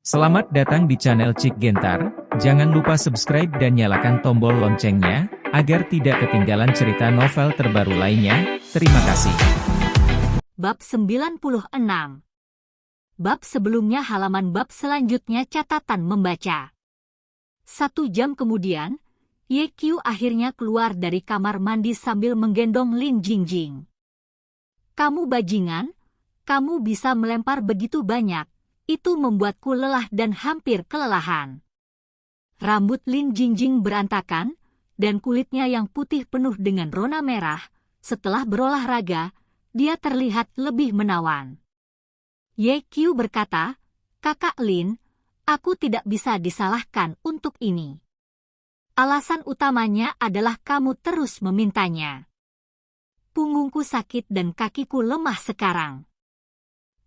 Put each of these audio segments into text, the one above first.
Selamat datang di channel Cik Gentar, jangan lupa subscribe dan nyalakan tombol loncengnya, agar tidak ketinggalan cerita novel terbaru lainnya. Terima kasih. Bab 96. Bab sebelumnya halaman bab selanjutnya catatan membaca. 1 jam kemudian, Ye Qiu akhirnya keluar dari kamar mandi sambil menggendong Lin Jingjing. Kamu bajingan, kamu bisa melempar begitu banyak. Itu membuatku lelah dan hampir kelelahan. Rambut Lin Jingjing berantakan, dan kulitnya yang putih penuh dengan rona merah. Setelah berolahraga, dia terlihat lebih menawan. Ye Qiu berkata, "Kakak Lin, aku tidak bisa disalahkan untuk ini. Alasan utamanya adalah kamu terus memintanya. Punggungku sakit dan kakiku lemah sekarang.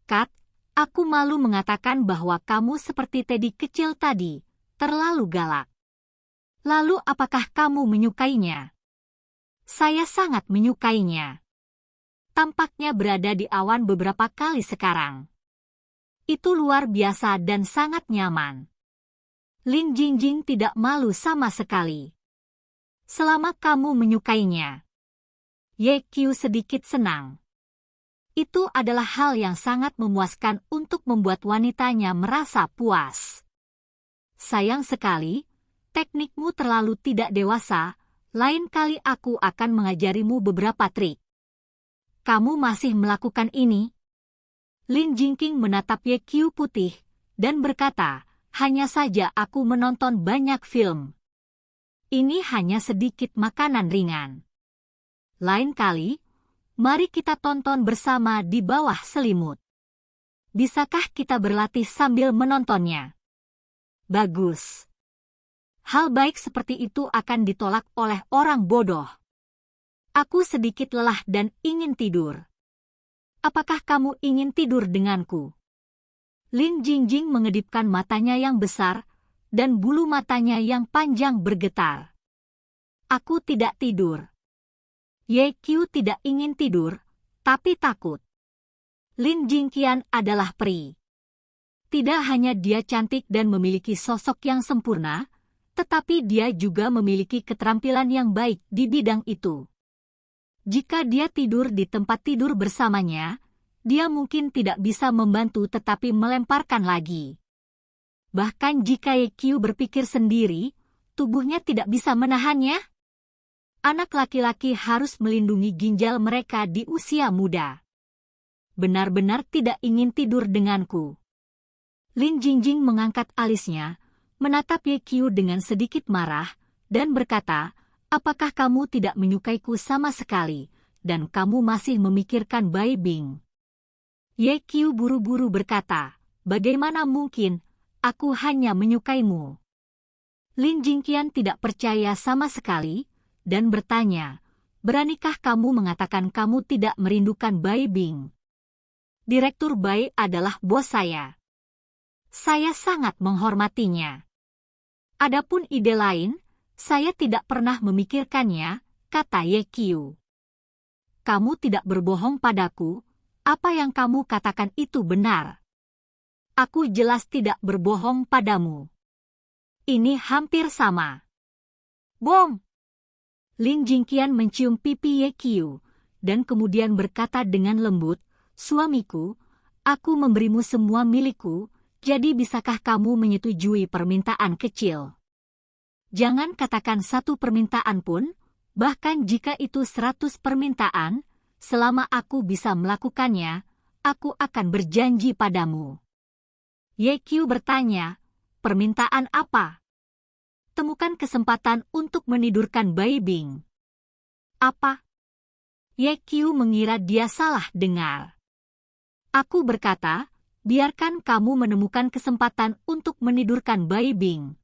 Kat, aku malu mengatakan bahwa kamu seperti Teddy kecil tadi, terlalu galak. Lalu apakah kamu menyukainya?" "Saya sangat menyukainya. Tampaknya berada di awan beberapa kali sekarang. Itu luar biasa dan sangat nyaman." Lin Jingjing tidak malu sama sekali. "Selama kamu menyukainya." Ye Qiu sedikit senang. Itu adalah hal yang sangat memuaskan untuk membuat wanitanya merasa puas. "Sayang sekali, teknikmu terlalu tidak dewasa, lain kali aku akan mengajarimu beberapa trik." "Kamu masih melakukan ini?" Lin Jingjing menatap Ye Qiu putih, dan berkata, "Hanya saja aku menonton banyak film. Ini hanya sedikit makanan ringan. Lain kali, mari kita tonton bersama di bawah selimut. Bisakah kita berlatih sambil menontonnya?" "Bagus. Hal baik seperti itu akan ditolak oleh orang bodoh. Aku sedikit lelah dan ingin tidur. Apakah kamu ingin tidur denganku?" Lin Jingjing mengedipkan matanya yang besar, dan bulu matanya yang panjang bergetar. "Aku tidak tidur." Ye Qiu tidak ingin tidur, tapi takut. Lin Jingqian adalah peri. Tidak hanya dia cantik dan memiliki sosok yang sempurna, tetapi dia juga memiliki keterampilan yang baik di bidang itu. Jika dia tidur di tempat tidur bersamanya, dia mungkin tidak bisa membantu tetapi melemparkan lagi. Bahkan jika Ye Qiu berpikir sendiri, tubuhnya tidak bisa menahannya. Anak laki-laki harus melindungi ginjal mereka di usia muda. "Benar-benar tidak ingin tidur denganku." Lin Jingjing mengangkat alisnya, menatap Ye Qiu dengan sedikit marah, dan berkata, "Apakah kamu tidak menyukaiku sama sekali, dan kamu masih memikirkan Bai Bing?" Ye Qiu buru-buru berkata, "Bagaimana mungkin, aku hanya menyukaimu." Lin Jingqian tidak percaya sama sekali, dan bertanya, "Beranikah kamu mengatakan kamu tidak merindukan Bai Bing? Direktur Bai adalah bos saya. Saya sangat menghormatinya. Adapun ide lain, saya tidak pernah memikirkannya," kata Ye Qiu. "Kamu tidak berbohong padaku, apa yang kamu katakan itu benar. Aku jelas tidak berbohong padamu. Ini hampir sama." "Bom!" Lin Jingqian mencium pipi Ye Qiu, dan kemudian berkata dengan lembut, "Suamiku, aku memberimu semua milikku, jadi bisakah kamu menyetujui permintaan kecil? Jangan katakan 1 permintaan pun, bahkan jika itu 100 permintaan, selama aku bisa melakukannya, aku akan berjanji padamu." Ye Qiu bertanya, "Permintaan apa?" "Temukan kesempatan untuk menidurkan Bai Bing." "Apa?" Ye Qiu mengira dia salah dengar. "Aku berkata, biarkan kamu menemukan kesempatan untuk menidurkan Bai Bing."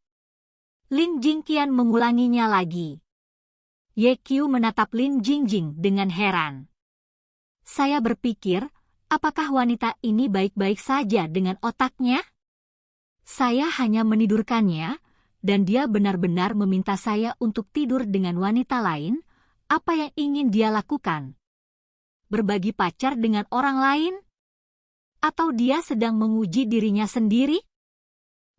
Lin Jingqian mengulanginya lagi. Ye Qiu menatap Lin Jingjing dengan heran. "Saya berpikir, apakah wanita ini baik-baik saja dengan otaknya? Saya hanya menidurkannya, dan dia benar-benar meminta saya untuk tidur dengan wanita lain. Apa yang ingin dia lakukan? Berbagi pacar dengan orang lain? Atau dia sedang menguji dirinya sendiri?"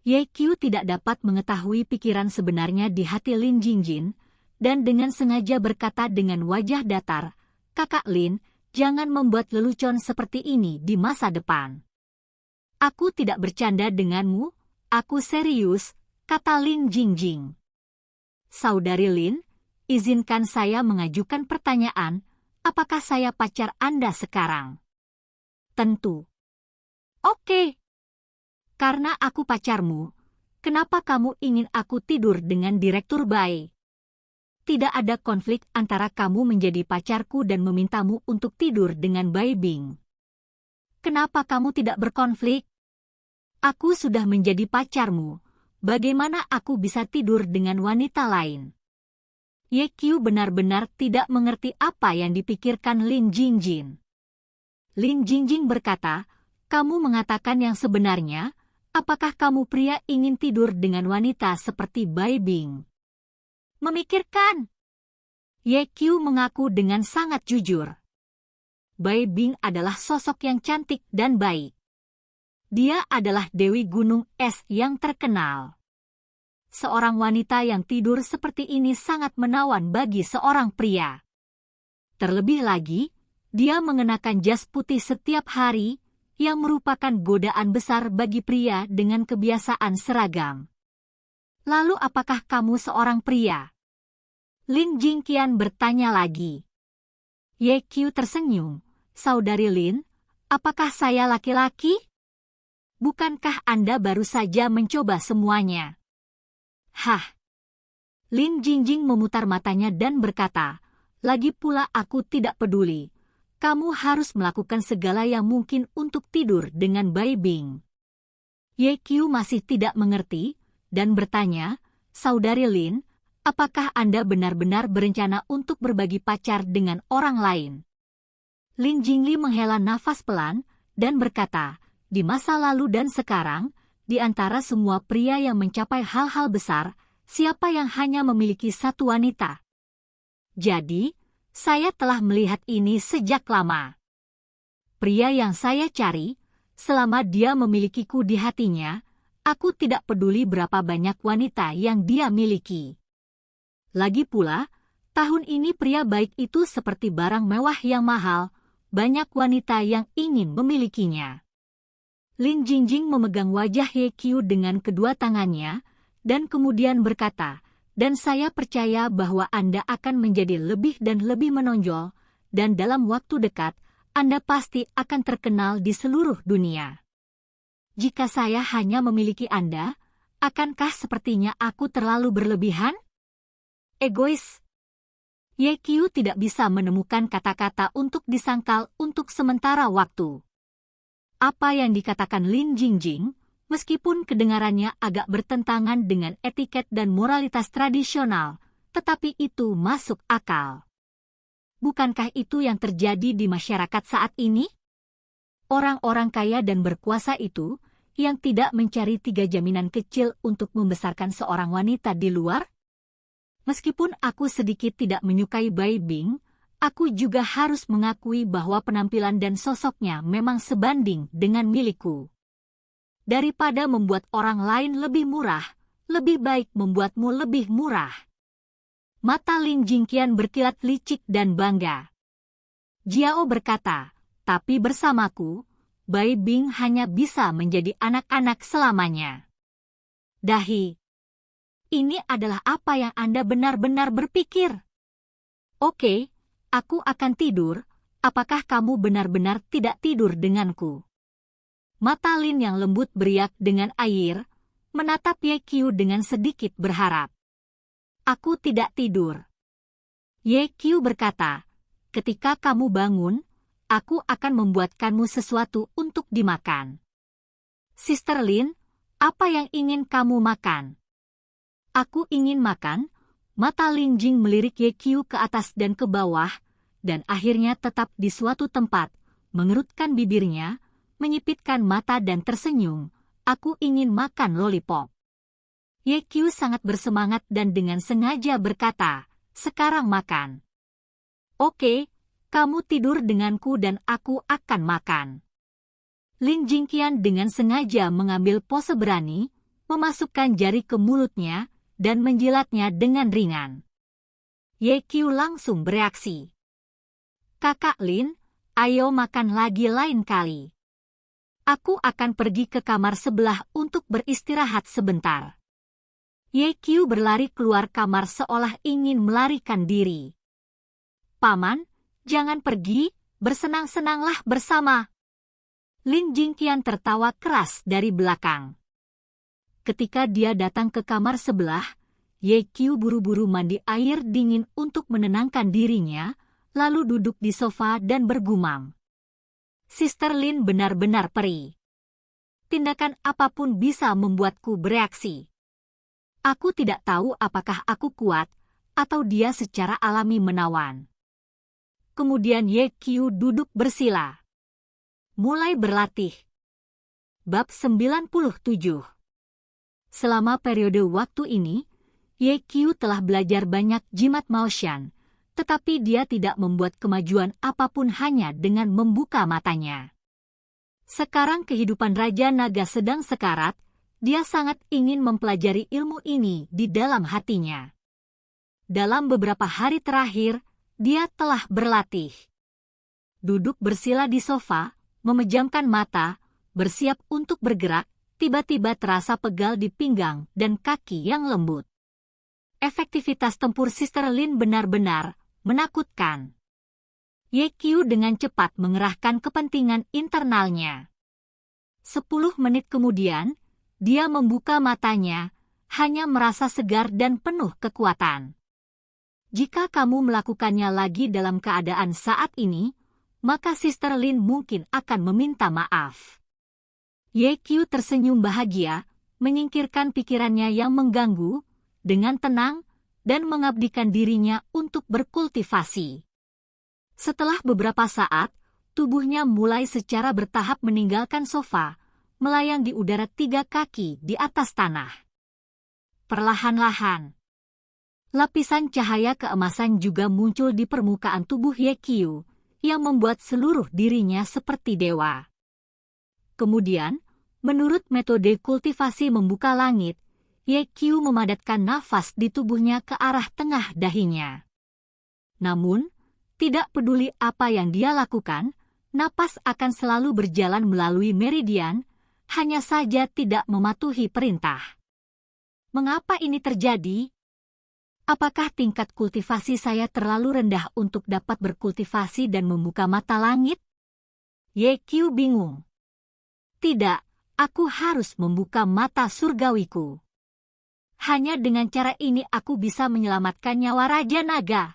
Ye Qiu tidak dapat mengetahui pikiran sebenarnya di hati Lin Jingjin, dan dengan sengaja berkata dengan wajah datar, "Kakak Lin, jangan membuat lelucon seperti ini di masa depan." "Aku tidak bercanda denganmu, aku serius," kata Lin Jingjing. "Saudari Lin, izinkan saya mengajukan pertanyaan, apakah saya pacar Anda sekarang?" "Tentu." "Oke. Karena aku pacarmu, kenapa kamu ingin aku tidur dengan Direktur Bai? Tidak ada konflik antara kamu menjadi pacarku dan memintamu untuk tidur dengan Bai Bing. Kenapa kamu tidak berkonflik? Aku sudah menjadi pacarmu, bagaimana aku bisa tidur dengan wanita lain?" Ye Qiu benar-benar tidak mengerti apa yang dipikirkan Lin Jingjing. Lin Jingjing berkata, "Kamu mengatakan yang sebenarnya, apakah kamu pria ingin tidur dengan wanita seperti Bai Bing?" "Memikirkan." Ye Qiu mengaku dengan sangat jujur. Bai Bing adalah sosok yang cantik dan baik. Dia adalah Dewi Gunung Es yang terkenal. Seorang wanita yang tidur seperti ini sangat menawan bagi seorang pria. Terlebih lagi, dia mengenakan jas putih setiap hari, yang merupakan godaan besar bagi pria dengan kebiasaan seragam. "Lalu apakah kamu seorang pria?" Lin Jingqian bertanya lagi. Ye Qiu tersenyum, "Saudari Lin, apakah saya laki-laki? Bukankah Anda baru saja mencoba semuanya?" "Hah?" Lin Jingjing memutar matanya dan berkata, "Lagi pula aku tidak peduli. Kamu harus melakukan segala yang mungkin untuk tidur dengan Bai Bing." Ye Qiu masih tidak mengerti, dan bertanya, "Saudari Lin, apakah Anda benar-benar berencana untuk berbagi pacar dengan orang lain?" Lin Jingli menghela nafas pelan, dan berkata, "Di masa lalu dan sekarang, di antara semua pria yang mencapai hal-hal besar, siapa yang hanya memiliki satu wanita? Jadi, saya telah melihat ini sejak lama. Pria yang saya cari, selama dia memilikiku di hatinya, aku tidak peduli berapa banyak wanita yang dia miliki. Lagi pula, tahun ini pria baik itu seperti barang mewah yang mahal, banyak wanita yang ingin memilikinya." Lin Jingjing memegang wajah Ye Qiu dengan kedua tangannya, dan kemudian berkata, "Dan saya percaya bahwa Anda akan menjadi lebih dan lebih menonjol, dan dalam waktu dekat, Anda pasti akan terkenal di seluruh dunia. Jika saya hanya memiliki Anda, akankah sepertinya aku terlalu berlebihan? Egois?" Ye Qiu tidak bisa menemukan kata-kata untuk disangkal untuk sementara waktu. Apa yang dikatakan Lin Jingjing, meskipun kedengarannya agak bertentangan dengan etiket dan moralitas tradisional, tetapi itu masuk akal. Bukankah itu yang terjadi di masyarakat saat ini? Orang-orang kaya dan berkuasa itu, yang tidak mencari 3 jaminan kecil untuk membesarkan seorang wanita di luar? Meskipun aku sedikit tidak menyukai Bai Bing, aku juga harus mengakui bahwa penampilan dan sosoknya memang sebanding dengan milikku. Daripada membuat orang lain lebih murah, lebih baik membuatmu lebih murah." Mata Lin Jingqian berkilat licik dan bangga. Jiao berkata, "Tapi bersamaku, Bai Bing hanya bisa menjadi anak-anak selamanya." "Dahi, ini adalah apa yang Anda benar-benar berpikir?" "Oke, aku akan tidur. Apakah kamu benar-benar tidak tidur denganku?" Mata Lin yang lembut beriak dengan air, menatap Ye Qiu dengan sedikit berharap. "Aku tidak tidur." Ye Qiu berkata, "Ketika kamu bangun, aku akan membuatkanmu sesuatu untuk dimakan." "Sister Lin, apa yang ingin kamu makan?" "Aku ingin makan." Mata Lin Jing melirik Ye Qiu ke atas dan ke bawah, dan akhirnya tetap di suatu tempat, mengerutkan bibirnya, menyipitkan mata dan tersenyum. "Aku ingin makan lollipop." Ye Qiu sangat bersemangat dan dengan sengaja berkata, "Sekarang makan." "Oke, kamu tidur denganku dan aku akan makan." Lin Jingqian dengan sengaja mengambil pose berani, memasukkan jari ke mulutnya, dan menjilatnya dengan ringan. Ye-Kyu langsung bereaksi. "Kakak Lin, ayo makan lagi lain kali. Aku akan pergi ke kamar sebelah untuk beristirahat sebentar." Ye-Kyu berlari keluar kamar seolah ingin melarikan diri. "Paman, jangan pergi, bersenang-senanglah bersama." Lin Jingqian tertawa keras dari belakang. Ketika dia datang ke kamar sebelah, Ye-Kyu buru-buru mandi air dingin untuk menenangkan dirinya, lalu duduk di sofa dan bergumam. "Sister Lin benar-benar peri. Tindakan apapun bisa membuatku bereaksi. Aku tidak tahu apakah aku kuat, atau dia secara alami menawan." Kemudian Ye-Kyu duduk bersila. Mulai berlatih. Bab 97. Selama periode waktu ini, Ye-Kyu telah belajar banyak jimat Maoshan, tetapi dia tidak membuat kemajuan apapun hanya dengan membuka matanya. Sekarang kehidupan Raja Naga sedang sekarat, dia sangat ingin mempelajari ilmu ini di dalam hatinya. Dalam beberapa hari terakhir, dia telah berlatih. Duduk bersila di sofa, memejamkan mata, bersiap untuk bergerak, tiba-tiba terasa pegal di pinggang dan kaki yang lembut. Efektivitas tempur Sister Lin benar-benar menakutkan. Ye-Kyu dengan cepat mengerahkan kepentingan internalnya. 10 menit kemudian, dia membuka matanya, hanya merasa segar dan penuh kekuatan. Jika kamu melakukannya lagi dalam keadaan saat ini, maka Sister Lin mungkin akan meminta maaf. Ye-Kyu tersenyum bahagia, menyingkirkan pikirannya yang mengganggu, dengan tenang, dan mengabdikan dirinya untuk berkultivasi. Setelah beberapa saat, tubuhnya mulai secara bertahap meninggalkan sofa, melayang di udara 3 kaki di atas tanah. Perlahan-lahan, lapisan cahaya keemasan juga muncul di permukaan tubuh Ye-Kyu, yang membuat seluruh dirinya seperti dewa. Kemudian, menurut metode kultivasi membuka langit, Ye-Kyu memadatkan nafas di tubuhnya ke arah tengah dahinya. Namun, tidak peduli apa yang dia lakukan, napas akan selalu berjalan melalui meridian, hanya saja tidak mematuhi perintah. Mengapa ini terjadi? Apakah tingkat kultivasi saya terlalu rendah untuk dapat berkultivasi dan membuka mata langit? Ye-Kyu bingung. Tidak, aku harus membuka mata surgawiku. Hanya dengan cara ini aku bisa menyelamatkan nyawa Raja Naga.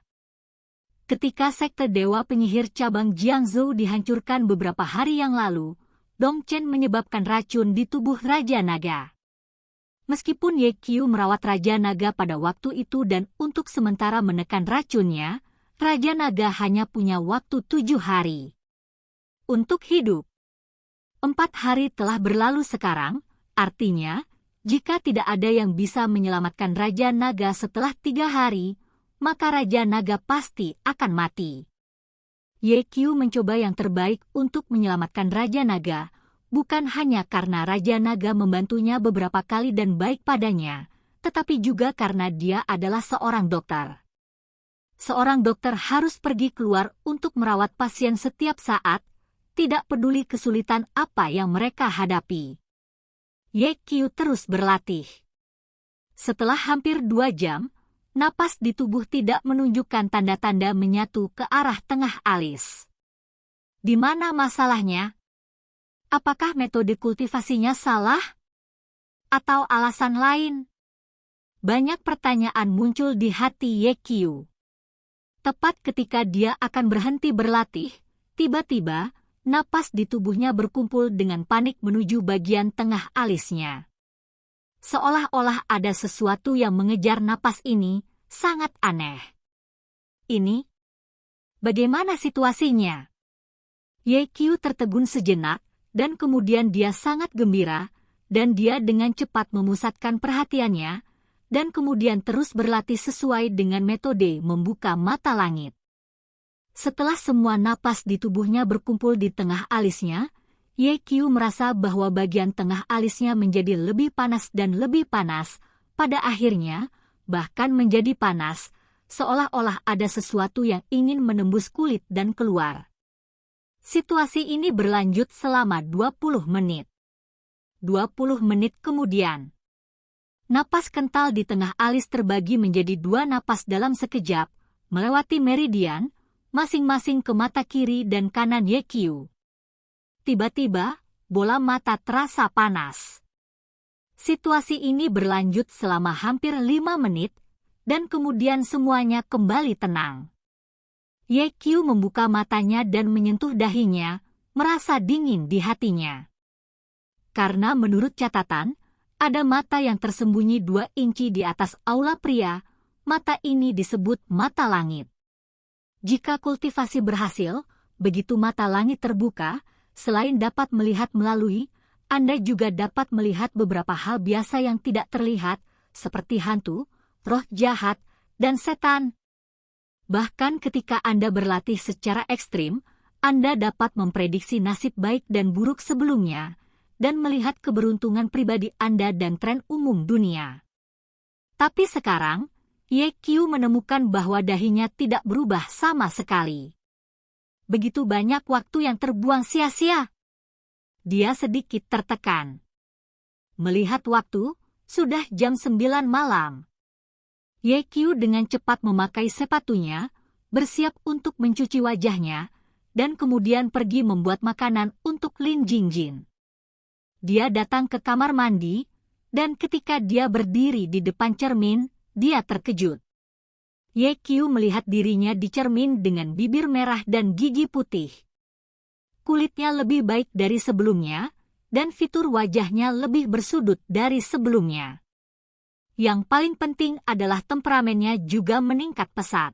Ketika sekte Dewa Penyihir cabang Jiangzhou dihancurkan beberapa hari yang lalu, Dong Chen menyebabkan racun di tubuh Raja Naga. Meskipun Ye-Kyu merawat Raja Naga pada waktu itu dan untuk sementara menekan racunnya, Raja Naga hanya punya waktu 7 hari untuk hidup. 4 hari telah berlalu sekarang, artinya, jika tidak ada yang bisa menyelamatkan Raja Naga setelah 3 hari, maka Raja Naga pasti akan mati. Ye-Kyu mencoba yang terbaik untuk menyelamatkan Raja Naga, bukan hanya karena Raja Naga membantunya beberapa kali dan baik padanya, tetapi juga karena dia adalah seorang dokter. Seorang dokter harus pergi keluar untuk merawat pasien setiap saat, tidak peduli kesulitan apa yang mereka hadapi. Ye-Kyu terus berlatih. Setelah hampir 2 jam, napas di tubuh tidak menunjukkan tanda-tanda menyatu ke arah tengah alis. Di mana masalahnya? Apakah metode kultivasinya salah? Atau alasan lain? Banyak pertanyaan muncul di hati Ye-Kyu. Tepat ketika dia akan berhenti berlatih, tiba-tiba, napas di tubuhnya berkumpul dengan panik menuju bagian tengah alisnya. Seolah-olah ada sesuatu yang mengejar napas ini, sangat aneh. Ini? Bagaimana situasinya? Ye-Kyu tertegun sejenak, dan kemudian dia sangat gembira, dan dia dengan cepat memusatkan perhatiannya, dan kemudian terus berlatih sesuai dengan metode membuka mata langit. Setelah semua napas di tubuhnya berkumpul di tengah alisnya, YQ merasa bahwa bagian tengah alisnya menjadi lebih panas dan lebih panas, pada akhirnya, bahkan menjadi panas, seolah-olah ada sesuatu yang ingin menembus kulit dan keluar. Situasi ini berlanjut selama 20 menit. 20 menit kemudian, napas kental di tengah alis terbagi menjadi 2 napas dalam sekejap, melewati meridian, masing-masing ke mata kiri dan kanan YQ. Tiba-tiba, bola mata terasa panas. Situasi ini berlanjut selama hampir 5 menit, dan kemudian semuanya kembali tenang. YQ membuka matanya dan menyentuh dahinya, merasa dingin di hatinya. Karena menurut catatan, ada mata yang tersembunyi 2 inci di atas aula pria, mata ini disebut mata langit. Jika kultivasi berhasil, begitu mata langit terbuka, selain dapat melihat melalui, Anda juga dapat melihat beberapa hal biasa yang tidak terlihat, seperti hantu, roh jahat, dan setan. Bahkan ketika Anda berlatih secara ekstrim, Anda dapat memprediksi nasib baik dan buruk sebelumnya, dan melihat keberuntungan pribadi Anda dan tren umum dunia. Tapi sekarang, YQ menemukan bahwa dahinya tidak berubah sama sekali. Begitu banyak waktu yang terbuang sia-sia. Dia sedikit tertekan. Melihat waktu, sudah jam 9 malam. YQ dengan cepat memakai sepatunya, bersiap untuk mencuci wajahnya, dan kemudian pergi membuat makanan untuk Lin Jingjin. Dia datang ke kamar mandi, dan ketika dia berdiri di depan cermin, dia terkejut. YQ melihat dirinya di cermin dengan bibir merah dan gigi putih. Kulitnya lebih baik dari sebelumnya, dan fitur wajahnya lebih bersudut dari sebelumnya. Yang paling penting adalah temperamennya juga meningkat pesat.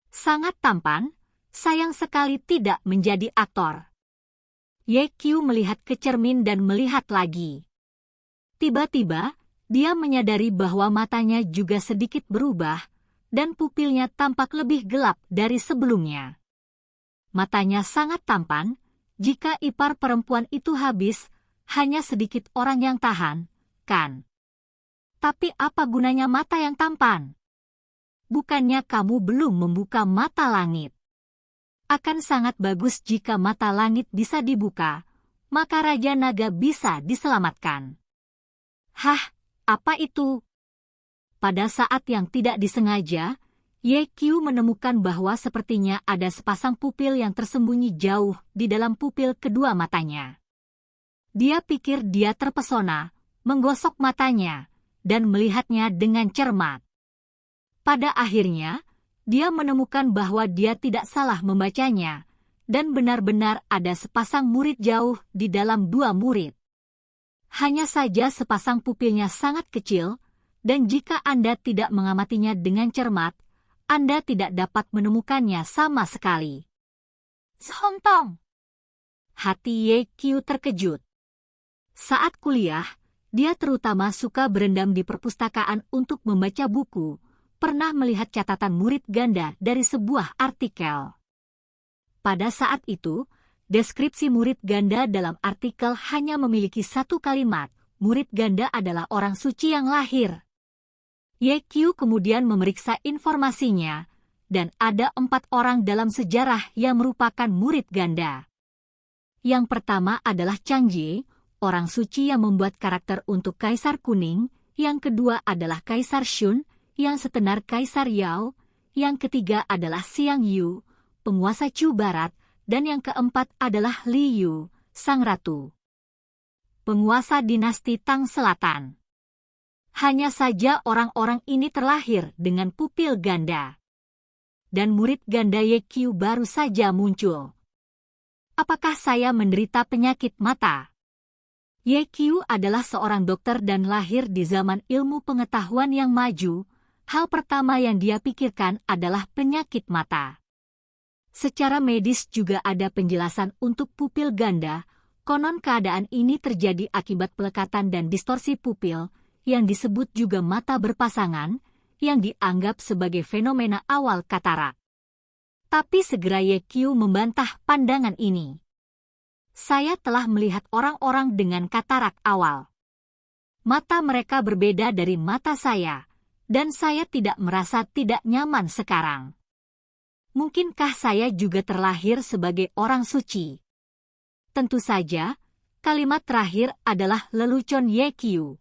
Sangat tampan, sayang sekali tidak menjadi aktor. YQ melihat ke cermin dan melihat lagi. Tiba-tiba, dia menyadari bahwa matanya juga sedikit berubah, dan pupilnya tampak lebih gelap dari sebelumnya. Matanya sangat tampan, jika ipar perempuan itu habis, hanya sedikit orang yang tahan, kan? Tapi apa gunanya mata yang tampan? Bukannya kamu belum membuka mata langit? Akan sangat bagus jika mata langit bisa dibuka, maka Raja Naga bisa diselamatkan. Hah, apa itu? Pada saat yang tidak disengaja, YQ menemukan bahwa sepertinya ada sepasang pupil yang tersembunyi jauh di dalam pupil kedua matanya. Dia pikir dia terpesona, menggosok matanya, dan melihatnya dengan cermat. Pada akhirnya, dia menemukan bahwa dia tidak salah membacanya, dan benar-benar ada sepasang murid jauh di dalam 2 murid. Hanya saja sepasang pupilnya sangat kecil, dan jika Anda tidak mengamatinya dengan cermat, Anda tidak dapat menemukannya sama sekali. Sontong! Hati YQ terkejut. Saat kuliah, dia terutama suka berendam di perpustakaan untuk membaca buku, pernah melihat catatan murid ganda dari sebuah artikel. Pada saat itu, deskripsi murid ganda dalam artikel hanya memiliki 1 kalimat, murid ganda adalah orang suci yang lahir. YQ kemudian memeriksa informasinya, dan ada 4 orang dalam sejarah yang merupakan murid ganda. Yang pertama adalah Chang Jie, orang suci yang membuat karakter untuk Kaisar Kuning, yang kedua adalah Kaisar Shun, yang setenar Kaisar Yao, yang ketiga adalah Xiang Yu, penguasa Chu Barat, dan yang keempat adalah Li Yu, sang ratu, penguasa dinasti Tang Selatan. Hanya saja orang-orang ini terlahir dengan pupil ganda. Dan murid ganda YQ baru saja muncul. Apakah saya menderita penyakit mata? YQ adalah seorang dokter dan lahir di zaman ilmu pengetahuan yang maju. Hal pertama yang dia pikirkan adalah penyakit mata. Secara medis juga ada penjelasan untuk pupil ganda. Konon keadaan ini terjadi akibat pelekatan dan distorsi pupil, yang disebut juga mata berpasangan, yang dianggap sebagai fenomena awal katarak. Tapi segera YQ membantah pandangan ini. Saya telah melihat orang-orang dengan katarak awal. Mata mereka berbeda dari mata saya, dan saya tidak merasa tidak nyaman sekarang. Mungkinkah saya juga terlahir sebagai orang suci? Tentu saja, kalimat terakhir adalah lelucon Yekyu.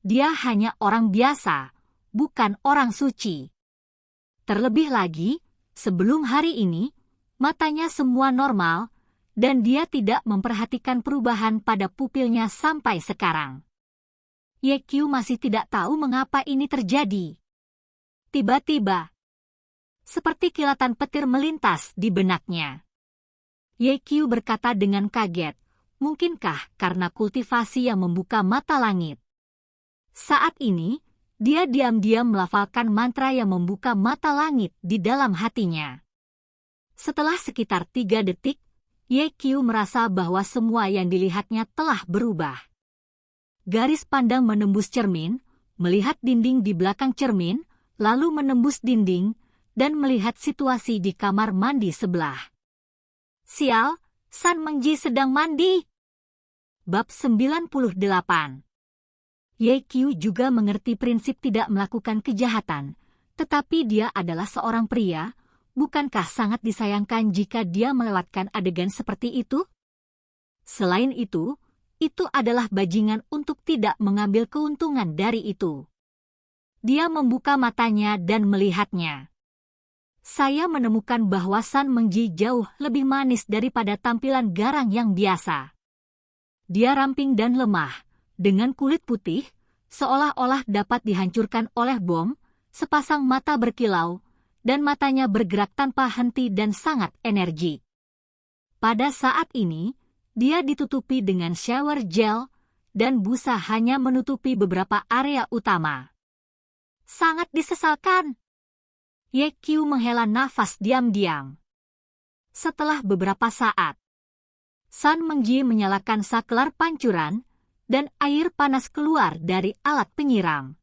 Dia hanya orang biasa, bukan orang suci. Terlebih lagi, sebelum hari ini, matanya semua normal, dan dia tidak memperhatikan perubahan pada pupilnya sampai sekarang. Yekyu masih tidak tahu mengapa ini terjadi. Tiba-tiba, seperti kilatan petir melintas di benaknya. Yekyu berkata dengan kaget, mungkinkah karena kultivasi yang membuka mata langit? Saat ini, dia diam-diam melafalkan mantra yang membuka mata langit di dalam hatinya. Setelah sekitar 3 detik, Yekyu merasa bahwa semua yang dilihatnya telah berubah. Garis pandang menembus cermin, melihat dinding di belakang cermin, lalu menembus dinding, dan melihat situasi di kamar mandi sebelah. Sial, San Mengji sedang mandi. Bab 98. Yekyu juga mengerti prinsip tidak melakukan kejahatan, tetapi dia adalah seorang pria. Bukankah sangat disayangkan jika dia melewatkan adegan seperti itu? Selain itu adalah bajingan untuk tidak mengambil keuntungan dari itu. Dia membuka matanya dan melihatnya. Saya menemukan bahwa San Mengji jauh lebih manis daripada tampilan garang yang biasa. Dia ramping dan lemah, dengan kulit putih, seolah-olah dapat dihancurkan oleh bom, sepasang mata berkilau, dan matanya bergerak tanpa henti dan sangat energik. Pada saat ini, dia ditutupi dengan shower gel, dan busa hanya menutupi beberapa area utama. Sangat disesalkan. Yekyu menghela nafas diam-diam. Setelah beberapa saat, San Mengji menyalakan saklar pancuran, dan air panas keluar dari alat penyiram.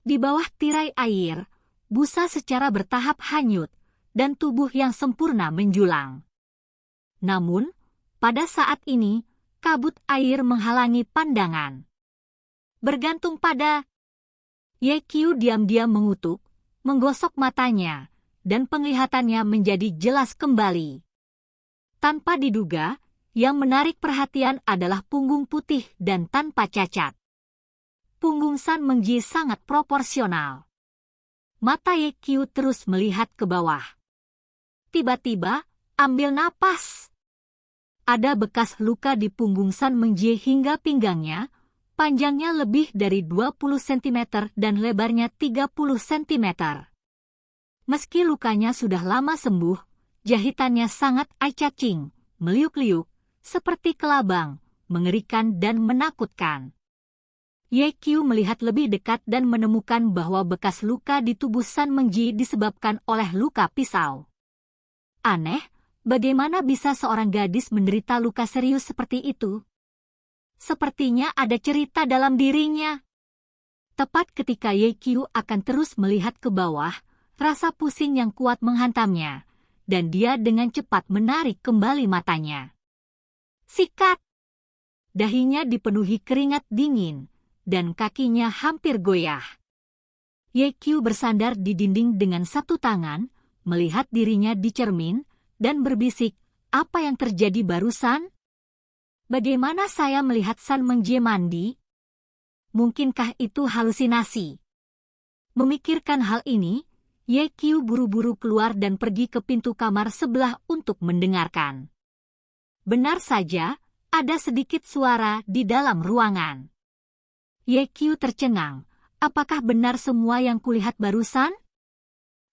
Di bawah tirai air, busa secara bertahap hanyut, dan tubuh yang sempurna menjulang. Namun, pada saat ini, kabut air menghalangi pandangan. Bergantung pada... Yekyu diam-diam mengutuk, menggosok matanya, dan penglihatannya menjadi jelas kembali. Tanpa diduga, yang menarik perhatian adalah punggung putih dan tanpa cacat. Punggung San Mengji sangat proporsional. Mata Yekyu terus melihat ke bawah. Tiba-tiba, ambil napas. Ada bekas luka di punggung San Mengji hingga pinggangnya, panjangnya lebih dari 20 cm dan lebarnya 30 cm. Meski lukanya sudah lama sembuh, jahitannya sangat eye-catching, meliuk-liuk, seperti kelabang, mengerikan dan menakutkan. Yekyu melihat lebih dekat dan menemukan bahwa bekas luka di tubuh San Mengji disebabkan oleh luka pisau. Aneh, bagaimana bisa seorang gadis menderita luka serius seperti itu? Sepertinya ada cerita dalam dirinya. Tepat ketika Yekyu akan terus melihat ke bawah, rasa pusing yang kuat menghantamnya, dan dia dengan cepat menarik kembali matanya. Sikat! Dahinya dipenuhi keringat dingin, dan kakinya hampir goyah. Yekyu bersandar di dinding dengan satu tangan, melihat dirinya di cermin, dan berbisik, apa yang terjadi barusan? Bagaimana saya melihat San Mengji mandi? Mungkinkah itu halusinasi? Memikirkan hal ini, Yekyu buru-buru keluar dan pergi ke pintu kamar sebelah untuk mendengarkan. Benar saja, ada sedikit suara di dalam ruangan. Yekyu tercengang, apakah benar semua yang kulihat barusan?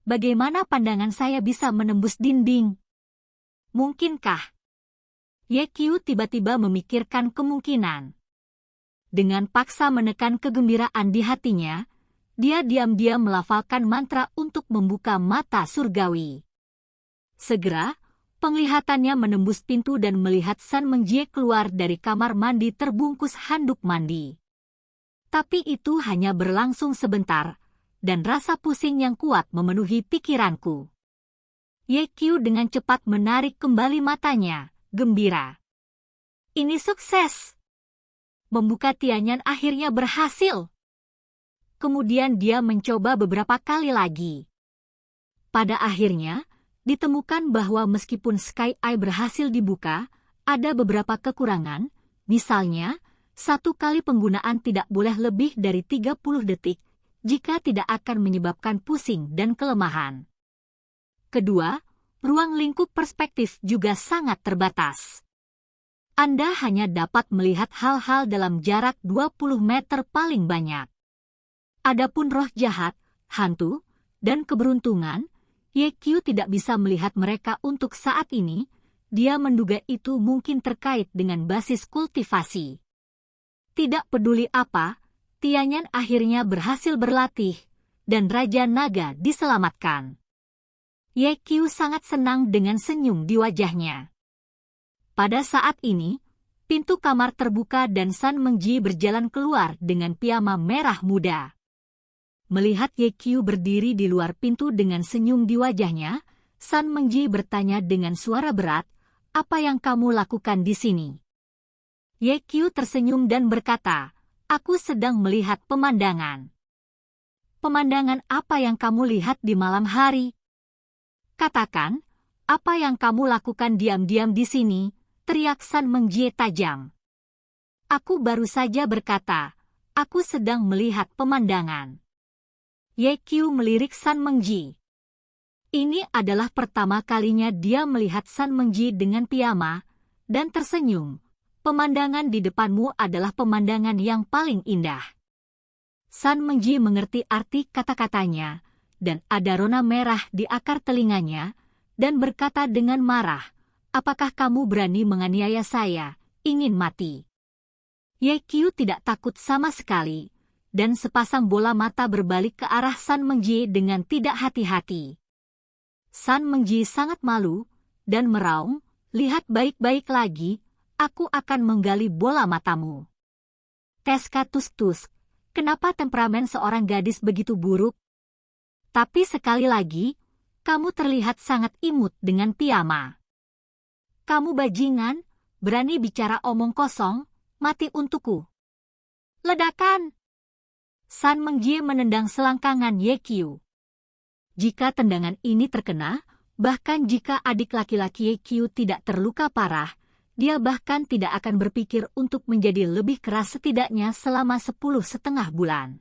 Bagaimana pandangan saya bisa menembus dinding? Mungkinkah? Yekyu tiba-tiba memikirkan kemungkinan. Dengan paksa menekan kegembiraan di hatinya, dia diam-diam melafalkan mantra untuk membuka mata surgawi. Segera, penglihatannya menembus pintu dan melihat San Mengji keluar dari kamar mandi terbungkus handuk mandi. Tapi itu hanya berlangsung sebentar, dan rasa pusing yang kuat memenuhi pikiranku. Yekyu dengan cepat menarik kembali matanya, gembira. Ini sukses. Membuka Tianyan akhirnya berhasil. Kemudian dia mencoba beberapa kali lagi. Pada akhirnya, ditemukan bahwa meskipun Sky Eye berhasil dibuka, ada beberapa kekurangan, misalnya, 1 kali penggunaan tidak boleh lebih dari 30 detik, jika tidak akan menyebabkan pusing dan kelemahan. Kedua, ruang lingkup perspektif juga sangat terbatas. Anda hanya dapat melihat hal-hal dalam jarak 20 meter paling banyak. Adapun roh jahat, hantu, dan keberuntungan, YQ tidak bisa melihat mereka untuk saat ini. Dia menduga itu mungkin terkait dengan basis kultivasi. Tidak peduli apa, Tianyan akhirnya berhasil berlatih, dan Raja Naga diselamatkan. YQ sangat senang dengan senyum di wajahnya. Pada saat ini, pintu kamar terbuka dan San Mengji berjalan keluar dengan piyama merah muda. Melihat YQ berdiri di luar pintu dengan senyum di wajahnya, San Mengji bertanya dengan suara berat, "Apa yang kamu lakukan di sini?" YQ tersenyum dan berkata, "Aku sedang melihat pemandangan." "Pemandangan apa yang kamu lihat di malam hari?" "Katakan, apa yang kamu lakukan diam-diam di sini?" teriak San Mengji tajam. "Aku baru saja berkata, aku sedang melihat pemandangan." YQ melirik San Mengji. Ini adalah pertama kalinya dia melihat San Mengji dengan piyama, dan tersenyum. "Pemandangan di depanmu adalah pemandangan yang paling indah." San Mengji mengerti arti kata-katanya, dan ada rona merah di akar telinganya, dan berkata dengan marah, "Apakah kamu berani menganiaya saya, ingin mati?" YQ tidak takut sama sekali, dan sepasang bola mata berbalik ke arah San Mengji dengan tidak hati-hati. San Mengji sangat malu, dan meraung, "Lihat baik-baik lagi, aku akan menggali bola matamu." Teska tus-tus, kenapa temperamen seorang gadis begitu buruk? Tapi sekali lagi, kamu terlihat sangat imut dengan piyama. Kamu bajingan, berani bicara omong kosong, mati untukku. Ledakan! San Mengji menendang selangkangan YQ. Jika tendangan ini terkena, bahkan jika adik laki-laki YQ tidak terluka parah, dia bahkan tidak akan berpikir untuk menjadi lebih keras setidaknya selama 10,5 bulan.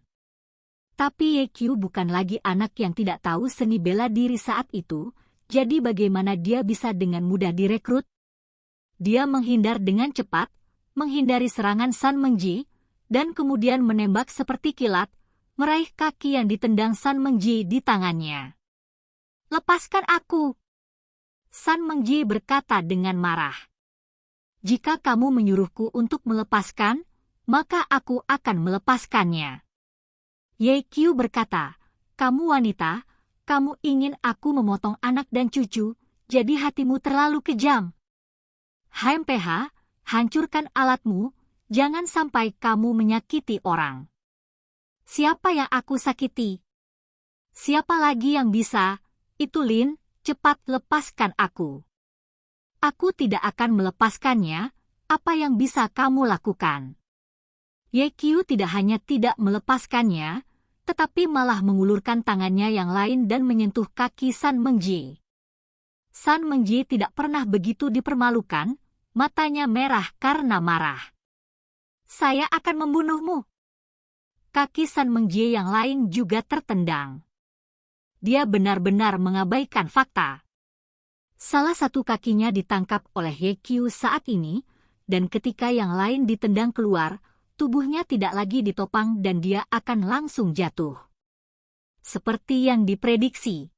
Tapi YQ bukan lagi anak yang tidak tahu seni bela diri saat itu, jadi bagaimana dia bisa dengan mudah direkrut? Dia menghindar dengan cepat, menghindari serangan San Mengji, dan kemudian menembak seperti kilat, meraih kaki yang ditendang San Mengji di tangannya. "Lepaskan aku!" San Mengji berkata dengan marah. "Jika kamu menyuruhku untuk melepaskan, maka aku akan melepaskannya." YQ berkata, "Kamu wanita, kamu ingin aku memotong anak dan cucu, jadi hatimu terlalu kejam. HMPH, hancurkan alatmu, jangan sampai kamu menyakiti orang." "Siapa yang aku sakiti?" "Siapa lagi yang bisa? Itu Lin, cepat lepaskan aku." "Aku tidak akan melepaskannya, apa yang bisa kamu lakukan?" YQ tidak hanya tidak melepaskannya, tetapi malah mengulurkan tangannya yang lain dan menyentuh kaki San Mengji. San Mengji tidak pernah begitu dipermalukan, matanya merah karena marah. "Saya akan membunuhmu." Kaki San Mengji yang lain juga tertendang. Dia benar-benar mengabaikan fakta. Salah satu kakinya ditangkap oleh YQ saat ini, dan ketika yang lain ditendang keluar, tubuhnya tidak lagi ditopang dan dia akan langsung jatuh. Seperti yang diprediksi.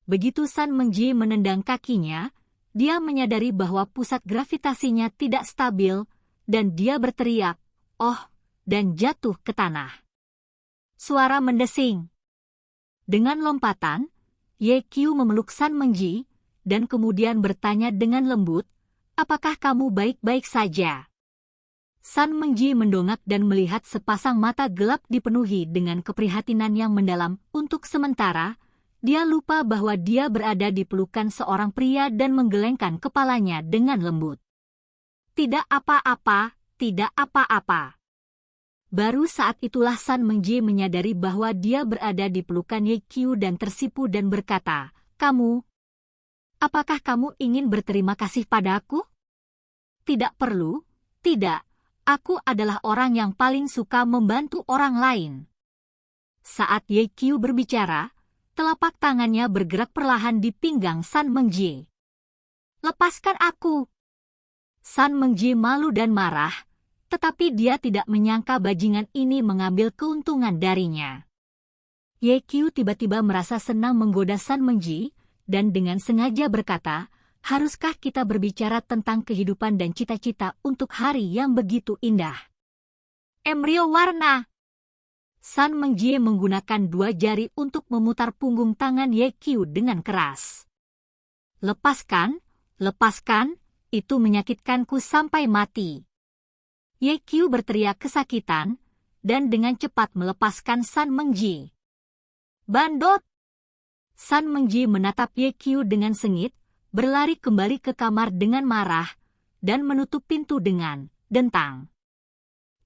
Begitu San Mengji menendang kakinya, dia menyadari bahwa pusat gravitasinya tidak stabil, dan dia berteriak, "Oh!" dan jatuh ke tanah. Suara mendesing. Dengan lompatan, YQ memeluk San Mengji, dan kemudian bertanya dengan lembut, "Apakah kamu baik-baik saja?" San Mengji mendongak dan melihat sepasang mata gelap dipenuhi dengan keprihatinan yang mendalam. Untuk sementara, dia lupa bahwa dia berada di pelukan seorang pria dan menggelengkan kepalanya dengan lembut. Tidak apa-apa, tidak apa-apa. Baru saat itulah San Mengjie menyadari bahwa dia berada di pelukan Ye Qiu dan tersipu dan berkata, "Kamu, apakah kamu ingin berterima kasih padaku?" "Tidak perlu, tidak. Aku adalah orang yang paling suka membantu orang lain." Saat Ye Qiu berbicara, telapak tangannya bergerak perlahan di pinggang San Mengjie. "Lepaskan aku!" San Mengjie malu dan marah, tetapi dia tidak menyangka bajingan ini mengambil keuntungan darinya. Ye Qiu tiba-tiba merasa senang menggoda San Mengjie, dan dengan sengaja berkata, "Haruskah kita berbicara tentang kehidupan dan cita-cita untuk hari yang begitu indah?" "Embrio warna!" San Mengjie menggunakan 2 jari untuk memutar punggung tangan Ye Qiu dengan keras. "Lepaskan, lepaskan, itu menyakitkanku sampai mati." Ye Qiu berteriak kesakitan, dan dengan cepat melepaskan San Mengjie. "Bandot!" San Mengjie menatap Ye Qiu dengan sengit, berlari kembali ke kamar dengan marah, dan menutup pintu dengan dentang.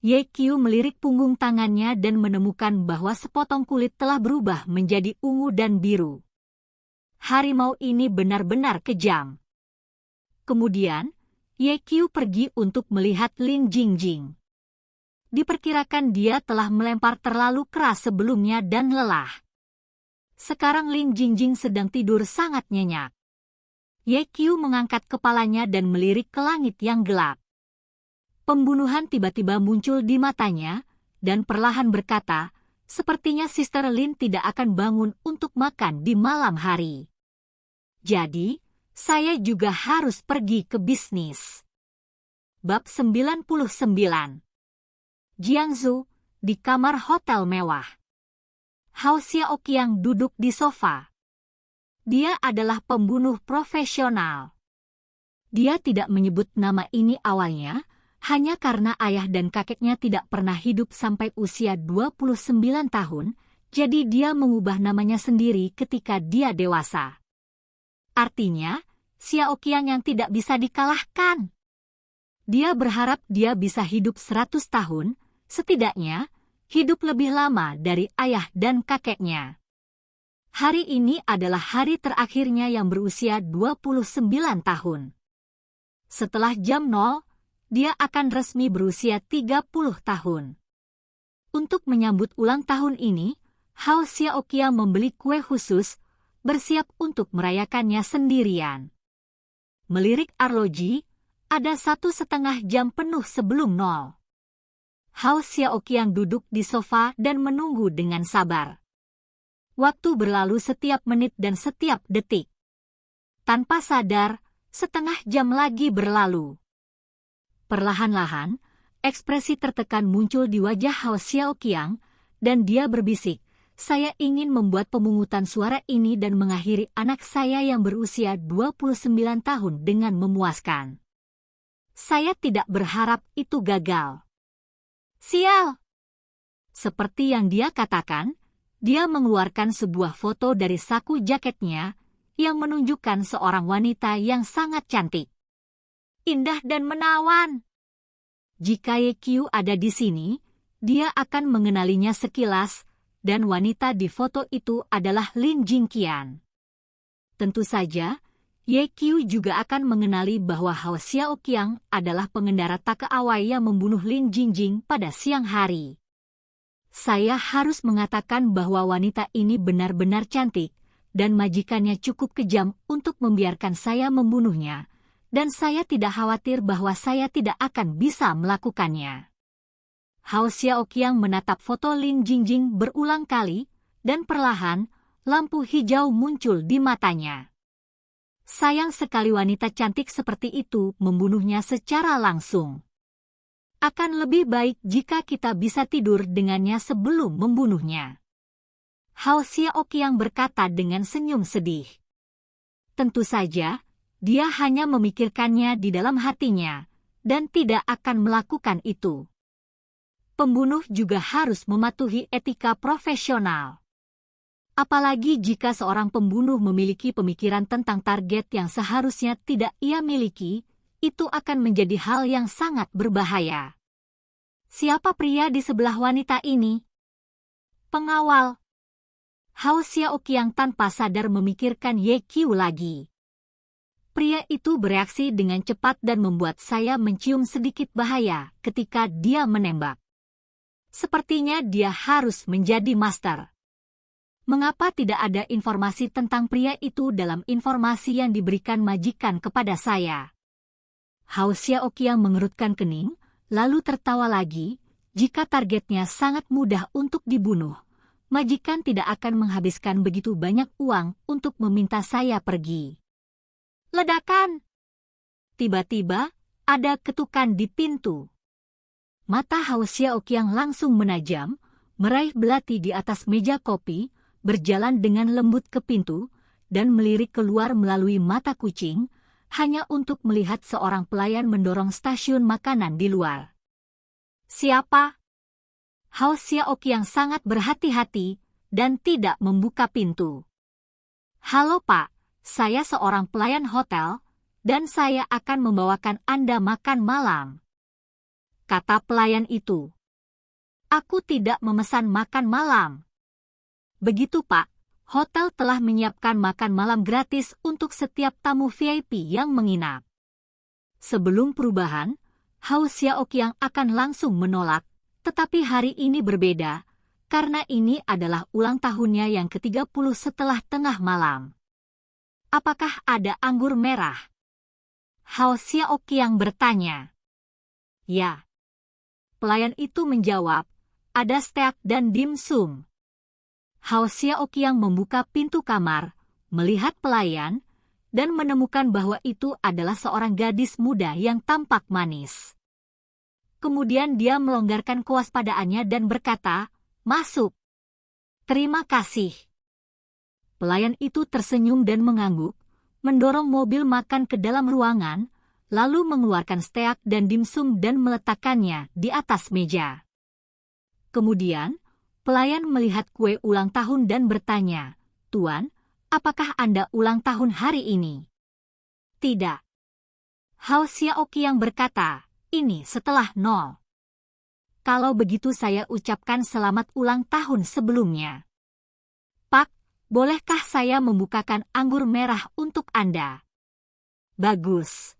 Ye Qiu melirik punggung tangannya dan menemukan bahwa sepotong kulit telah berubah menjadi ungu dan biru. Harimau ini benar-benar kejam. Kemudian, Ye Qiu pergi untuk melihat Lin Jingjing. Diperkirakan dia telah melempar terlalu keras sebelumnya dan lelah. Sekarang Lin Jingjing sedang tidur sangat nyenyak. Ye Qiu mengangkat kepalanya dan melirik ke langit yang gelap. Pembunuhan tiba-tiba muncul di matanya, dan perlahan berkata, "Sepertinya Sister Lin tidak akan bangun untuk makan di malam hari. Jadi, saya juga harus pergi ke bisnis." Bab 99. Jiangsu, di kamar hotel mewah. Hao Xiaoqiang duduk di sofa. Dia adalah pembunuh profesional. Dia tidak menyebut nama ini awalnya, hanya karena ayah dan kakeknya tidak pernah hidup sampai usia 29 tahun, jadi dia mengubah namanya sendiri ketika dia dewasa. Artinya, Xiaoqiang yang tidak bisa dikalahkan. Dia berharap dia bisa hidup 100 tahun, setidaknya hidup lebih lama dari ayah dan kakeknya. Hari ini adalah hari terakhirnya yang berusia 29 tahun. Setelah jam 0, dia akan resmi berusia 30 tahun. Untuk menyambut ulang tahun ini, Hao Xiaoqiang membeli kue khusus, bersiap untuk merayakannya sendirian. Melirik arloji, ada 1,5 jam penuh sebelum 0. Hao Xiaoqiang duduk di sofa dan menunggu dengan sabar. Waktu berlalu setiap menit dan setiap detik. Tanpa sadar, 1/2 jam lagi berlalu. Perlahan-lahan, ekspresi tertekan muncul di wajah Hao Xiaoqiang, dan dia berbisik, "Saya ingin membuat pemungutan suara ini dan mengakhiri anak saya yang berusia 29 tahun dengan memuaskan. Saya tidak berharap itu gagal." "Sial!" Seperti yang dia katakan, dia mengeluarkan sebuah foto dari saku jaketnya yang menunjukkan seorang wanita yang sangat cantik, indah dan menawan. Jika Ye Qiu ada di sini, dia akan mengenalinya sekilas, dan wanita di foto itu adalah Lin Jingqian. Tentu saja, Ye Qiu juga akan mengenali bahwa Hao Xiaoqiang adalah pengendara takeaway yang membunuh Lin Jingjing pada siang hari. Saya harus mengatakan bahwa wanita ini benar-benar cantik, dan majikannya cukup kejam untuk membiarkan saya membunuhnya, dan saya tidak khawatir bahwa saya tidak akan bisa melakukannya. Hao Xiaoqiang menatap foto Lin Jingjing berulang kali, dan perlahan, lampu hijau muncul di matanya. Sayang sekali wanita cantik seperti itu membunuhnya secara langsung. Akan lebih baik jika kita bisa tidur dengannya sebelum membunuhnya. Hao Xiaoqiang berkata dengan senyum sedih. Tentu saja, dia hanya memikirkannya di dalam hatinya, dan tidak akan melakukan itu. Pembunuh juga harus mematuhi etika profesional. Apalagi jika seorang pembunuh memiliki pemikiran tentang target yang seharusnya tidak ia miliki, itu akan menjadi hal yang sangat berbahaya. Siapa pria di sebelah wanita ini? Pengawal. Hao Xiaoqiang tanpa sadar memikirkan Ye Qiu lagi. Pria itu bereaksi dengan cepat dan membuat saya mencium sedikit bahaya ketika dia menembak. Sepertinya dia harus menjadi master. Mengapa tidak ada informasi tentang pria itu dalam informasi yang diberikan majikan kepada saya? Hao Xiaoqiang mengerutkan kening, lalu tertawa lagi. Jika targetnya sangat mudah untuk dibunuh, majikan tidak akan menghabiskan begitu banyak uang untuk meminta saya pergi. Ledakan! Tiba-tiba, ada ketukan di pintu. Mata Hao Xiaoqiang langsung menajam, meraih belati di atas meja kopi, berjalan dengan lembut ke pintu, dan melirik keluar melalui mata kucing, hanya untuk melihat seorang pelayan mendorong stasiun makanan di luar. Siapa? Hao Xiaoqiang sangat berhati-hati, dan tidak membuka pintu. Halo Pak, saya seorang pelayan hotel, dan saya akan membawakan Anda makan malam. Kata pelayan itu. Aku tidak memesan makan malam. Begitu Pak, hotel telah menyiapkan makan malam gratis untuk setiap tamu VIP yang menginap. Sebelum perubahan, Hao Xiaoqiang akan langsung menolak, tetapi hari ini berbeda, karena ini adalah ulang tahunnya yang ke-30 setelah tengah malam. Apakah ada anggur merah? Hao Xiaoqiang bertanya. Ya. Pelayan itu menjawab, ada steak dan dimsum. Hao Xiaoqiang membuka pintu kamar, melihat pelayan, dan menemukan bahwa itu adalah seorang gadis muda yang tampak manis. Kemudian dia melonggarkan kewaspadaannya dan berkata, masuk. Terima kasih. Pelayan itu tersenyum dan mengangguk, mendorong mobil makan ke dalam ruangan, lalu mengeluarkan steak dan dimsum dan meletakkannya di atas meja. Kemudian, pelayan melihat kue ulang tahun dan bertanya, Tuan, apakah Anda ulang tahun hari ini? Tidak. Hao Xiaoqiang berkata, ini setelah 0. Kalau begitu saya ucapkan selamat ulang tahun sebelumnya. Pak, bolehkah saya membukakan anggur merah untuk Anda? Bagus.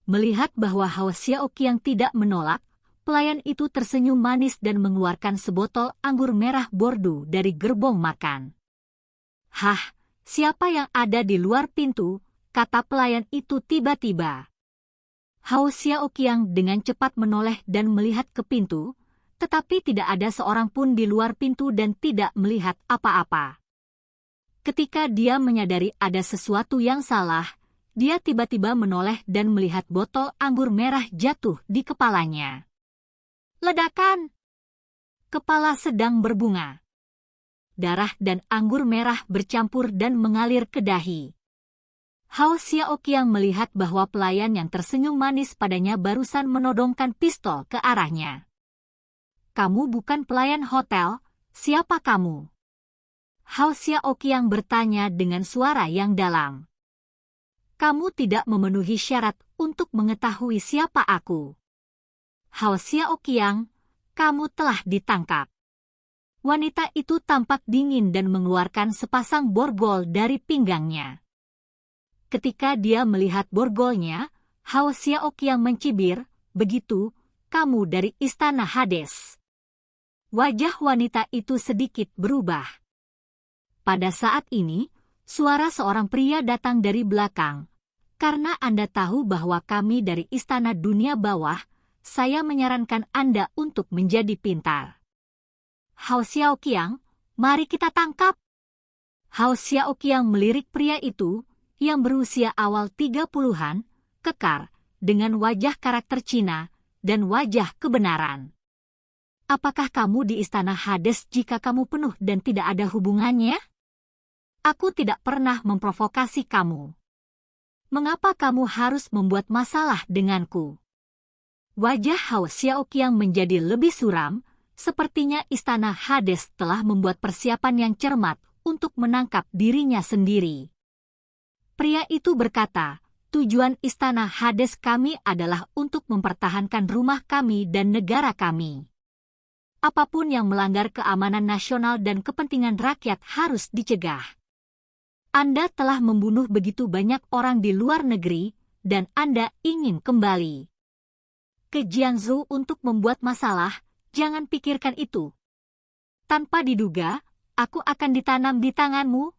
Melihat bahwa Hao Xiaoqiang tidak menolak, pelayan itu tersenyum manis dan mengeluarkan sebotol anggur merah Bordeaux dari gerbong makan. Hah, siapa yang ada di luar pintu? Kata pelayan itu tiba-tiba. Hao Xiaoqiang dengan cepat menoleh dan melihat ke pintu, tetapi tidak ada seorang pun di luar pintu dan tidak melihat apa-apa. Ketika dia menyadari ada sesuatu yang salah, dia tiba-tiba menoleh dan melihat botol anggur merah jatuh di kepalanya. Ledakan! Kepala sedang berbunga. Darah dan anggur merah bercampur dan mengalir ke dahi. Hao Xiaoqiang melihat bahwa pelayan yang tersenyum manis padanya barusan menodongkan pistol ke arahnya. Kamu bukan pelayan hotel, siapa kamu? Hao Xiaoqiang bertanya dengan suara yang dalam. Kamu tidak memenuhi syarat untuk mengetahui siapa aku. Hao Xiaoqiang, kamu telah ditangkap. Wanita itu tampak dingin dan mengeluarkan sepasang borgol dari pinggangnya. Ketika dia melihat borgolnya, Hao Xiaoqiang mencibir, begitu, kamu dari istana Hades. Wajah wanita itu sedikit berubah. Pada saat ini, suara seorang pria datang dari belakang. Karena Anda tahu bahwa kami dari istana dunia bawah, saya menyarankan Anda untuk menjadi pintar. Hao Xiaoqiang, mari kita tangkap. Hao Xiaoqiang melirik pria itu, yang berusia awal 30-an, kekar, dengan wajah karakter Cina, dan wajah kebenaran. Apakah kamu di istana Hades jika kamu penuh dan tidak ada hubungannya? Aku tidak pernah memprovokasi kamu. Mengapa kamu harus membuat masalah denganku? Wajah Hao Xiaoqiang menjadi lebih suram, sepertinya istana Hades telah membuat persiapan yang cermat untuk menangkap dirinya sendiri. Pria itu berkata, Tujuan istana Hades kami adalah untuk mempertahankan rumah kami dan negara kami. Apapun yang melanggar keamanan nasional dan kepentingan rakyat harus dicegah. Anda telah membunuh begitu banyak orang di luar negeri, dan Anda ingin kembali ke Jiangsu untuk membuat masalah. Jangan pikirkan itu. Tanpa diduga, aku akan ditanam di tanganmu,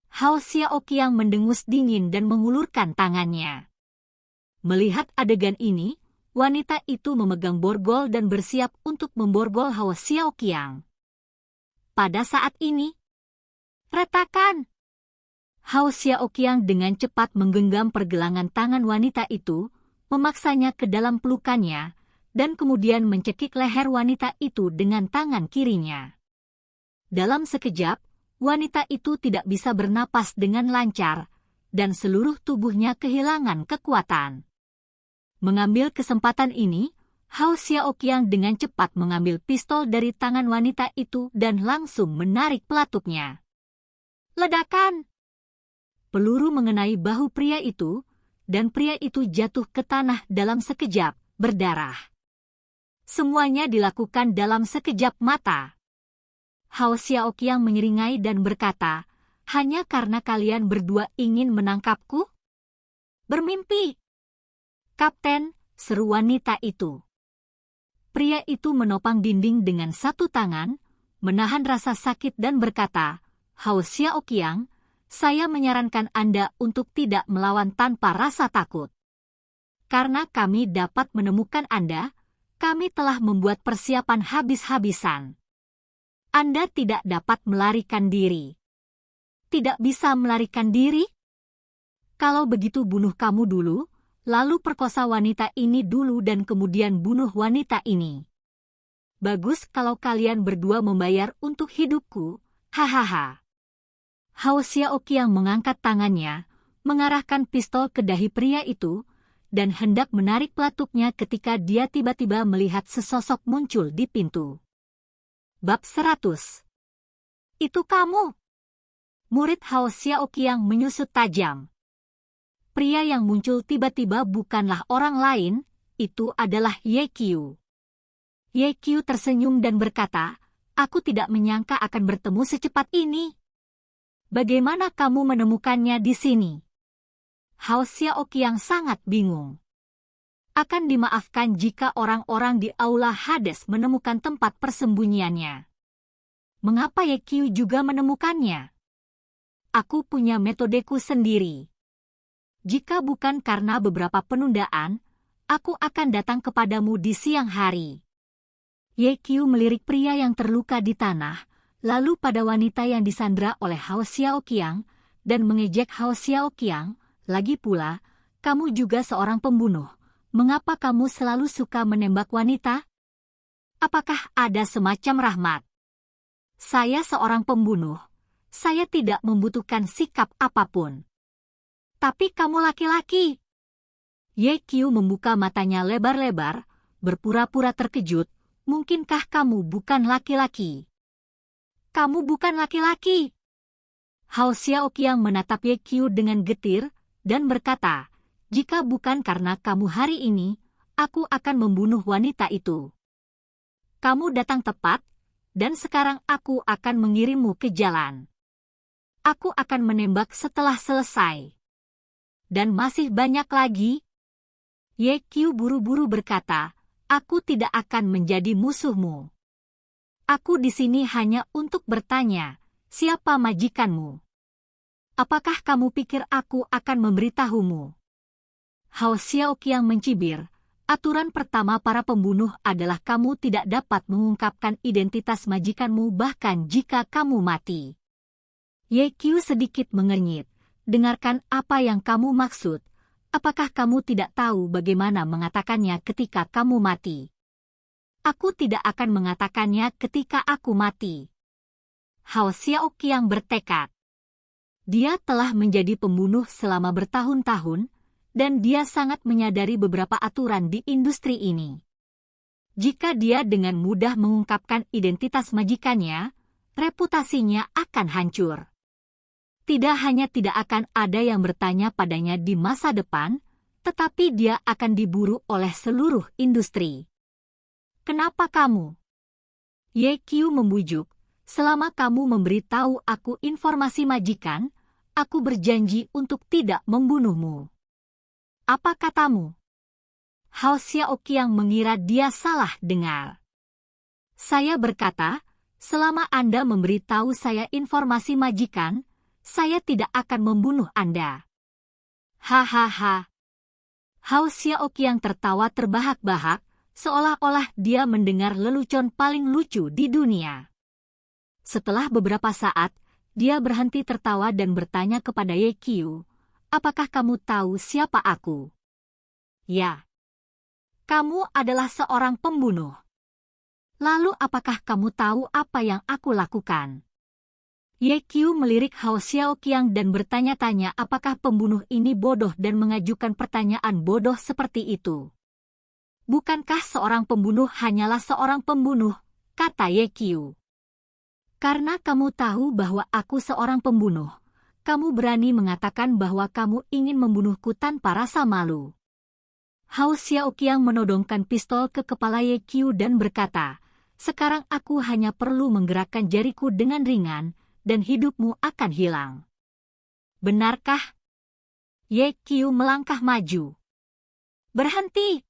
Hao Xiaoqiang mendengus dingin dan mengulurkan tangannya. Melihat adegan ini, wanita itu memegang borgol dan bersiap untuk memborgol Hao Xiaoqiang. Pada saat ini, retakan! Hao Xiaoqiang dengan cepat menggenggam pergelangan tangan wanita itu, memaksanya ke dalam pelukannya, dan kemudian mencekik leher wanita itu dengan tangan kirinya. Dalam sekejap, wanita itu tidak bisa bernapas dengan lancar, dan seluruh tubuhnya kehilangan kekuatan. Mengambil kesempatan ini, Hao Xiaoqiang dengan cepat mengambil pistol dari tangan wanita itu dan langsung menarik pelatuknya. Ledakan! Peluru mengenai bahu pria itu, dan pria itu jatuh ke tanah dalam sekejap, berdarah. Semuanya dilakukan dalam sekejap mata. Hao Xiaoqiang menyeringai dan berkata, hanya karena kalian berdua ingin menangkapku? Bermimpi! Kapten, seru wanita itu. Pria itu menopang dinding dengan satu tangan, menahan rasa sakit dan berkata, Hao Xiaoqiang, saya menyarankan Anda untuk tidak melawan tanpa rasa takut. Karena kami dapat menemukan Anda, kami telah membuat persiapan habis-habisan. Anda tidak dapat melarikan diri. Tidak bisa melarikan diri? Kalau begitu bunuh kamu dulu, lalu perkosa wanita ini dulu dan kemudian bunuh wanita ini. Bagus kalau kalian berdua membayar untuk hidupku, hahaha. Hao Xiaoqiang mengangkat tangannya, mengarahkan pistol ke dahi pria itu, dan hendak menarik pelatuknya ketika dia tiba-tiba melihat sesosok muncul di pintu. Bab 100. Itu kamu? Murid Hao Xiaoqiang menyusut tajam. Pria yang muncul tiba-tiba bukanlah orang lain, itu adalah Ye Qiu. Ye Qiu tersenyum dan berkata, aku tidak menyangka akan bertemu secepat ini. Bagaimana kamu menemukannya di sini? Hao Xiaoqiang sangat bingung. Akan dimaafkan jika orang-orang di Aula Hades menemukan tempat persembunyiannya. Mengapa Ye Qiu juga menemukannya? Aku punya metodeku sendiri. Jika bukan karena beberapa penundaan, aku akan datang kepadamu di siang hari. Ye Qiu melirik pria yang terluka di tanah, lalu pada wanita yang disandra oleh Hao Xiaoqiang, dan mengejek Hao Xiaoqiang, lagi pula, kamu juga seorang pembunuh. Mengapa kamu selalu suka menembak wanita? Apakah ada semacam rahmat? Saya seorang pembunuh. Saya tidak membutuhkan sikap apapun. Tapi kamu laki-laki. Ye Qiu membuka matanya lebar-lebar, berpura-pura terkejut. Mungkinkah kamu bukan laki-laki? Kamu bukan laki-laki. Hao Xiaoqiang menatap Ye Qiu dengan getir, dan berkata, jika bukan karena kamu hari ini, aku akan membunuh wanita itu. Kamu datang tepat, dan sekarang aku akan mengirimmu ke jalan. Aku akan menembak setelah selesai. Dan masih banyak lagi. Ye Qiu buru-buru berkata, aku tidak akan menjadi musuhmu. Aku di sini hanya untuk bertanya, siapa majikanmu? Apakah kamu pikir aku akan memberitahumu? Hao Xiaoqiang mencibir, aturan pertama para pembunuh adalah kamu tidak dapat mengungkapkan identitas majikanmu bahkan jika kamu mati. Ye Qiu sedikit mengernyit. Dengarkan apa yang kamu maksud. Apakah kamu tidak tahu bagaimana mengatakannya ketika kamu mati? Aku tidak akan mengatakannya ketika aku mati. Hao Xiaoqiang bertekad. Dia telah menjadi pembunuh selama bertahun-tahun, dan dia sangat menyadari beberapa aturan di industri ini. Jika dia dengan mudah mengungkapkan identitas majikannya, reputasinya akan hancur. Tidak hanya tidak akan ada yang bertanya padanya di masa depan, tetapi dia akan diburu oleh seluruh industri. Kenapa kamu? Ye Qiu membujuk, selama kamu memberitahu aku informasi majikan, aku berjanji untuk tidak membunuhmu. Apa katamu? Hao Xiaoqiang mengira dia salah dengar. Saya berkata, selama Anda memberitahu saya informasi majikan, saya tidak akan membunuh Anda. Hahaha. Hao Xiaoqiang tertawa terbahak-bahak, seolah-olah dia mendengar lelucon paling lucu di dunia. Setelah beberapa saat, dia berhenti tertawa dan bertanya kepada Ye Qiu, apakah kamu tahu siapa aku? Ya. Kamu adalah seorang pembunuh. Lalu apakah kamu tahu apa yang aku lakukan? Ye Qiu melirik Hao Xiaoqiang dan bertanya-tanya apakah pembunuh ini bodoh dan mengajukan pertanyaan bodoh seperti itu. Bukankah seorang pembunuh hanyalah seorang pembunuh, kata Ye Qiu. Karena kamu tahu bahwa aku seorang pembunuh, kamu berani mengatakan bahwa kamu ingin membunuhku tanpa rasa malu. Hao Xiaoqiang menodongkan pistol ke kepala Ye Qiu dan berkata, sekarang aku hanya perlu menggerakkan jariku dengan ringan, dan hidupmu akan hilang. Benarkah? Ye Qiu melangkah maju. Berhenti!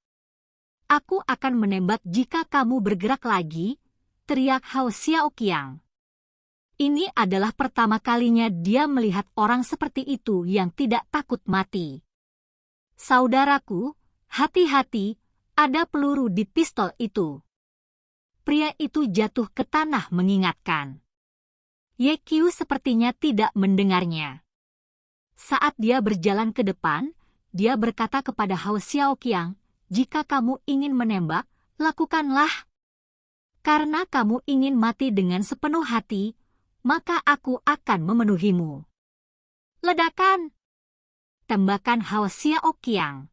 Aku akan menembak jika kamu bergerak lagi, teriak Hao Xiaoqiang. Ini adalah pertama kalinya dia melihat orang seperti itu yang tidak takut mati. Saudaraku, hati-hati, ada peluru di pistol itu. Pria itu jatuh ke tanah mengingatkan. Ye Qiu sepertinya tidak mendengarnya. Saat dia berjalan ke depan, dia berkata kepada Hao Xiaoqiang, jika kamu ingin menembak, lakukanlah. Karena kamu ingin mati dengan sepenuh hati, maka aku akan memenuhimu. Ledakan! Tembakan Hao Xiaoqiang.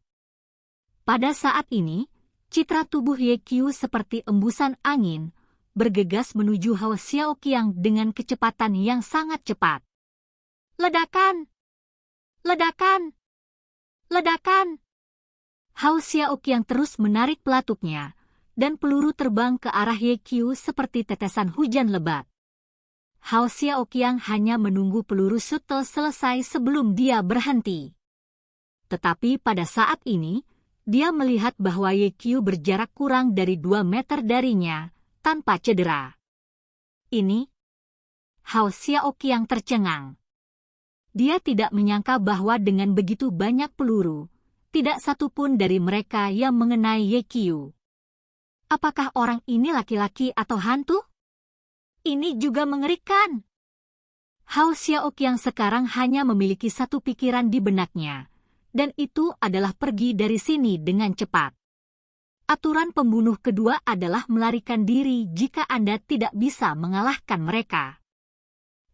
Pada saat ini, citra tubuh Ye Qiu seperti embusan angin, bergegas menuju Hao Xiaoqiang dengan kecepatan yang sangat cepat. Ledakan! Ledakan! Ledakan! Hao Xiaoqiang terus menarik pelatuknya, dan peluru terbang ke arah Ye Qiu seperti tetesan hujan lebat. Hao Xiaoqiang hanya menunggu peluru shuttle selesai sebelum dia berhenti. Tetapi pada saat ini, dia melihat bahwa Ye Qiu berjarak kurang dari 2 meter darinya, tanpa cedera. Ini? Hao Xiaoqiang tercengang. Dia tidak menyangka bahwa dengan begitu banyak peluru, tidak satu pun dari mereka yang mengenai Ye Qiu. Apakah orang ini laki-laki atau hantu? Ini juga mengerikan. Hao Xiaoqiang sekarang hanya memiliki satu pikiran di benaknya, dan itu adalah pergi dari sini dengan cepat. Aturan pembunuh kedua adalah melarikan diri jika Anda tidak bisa mengalahkan mereka.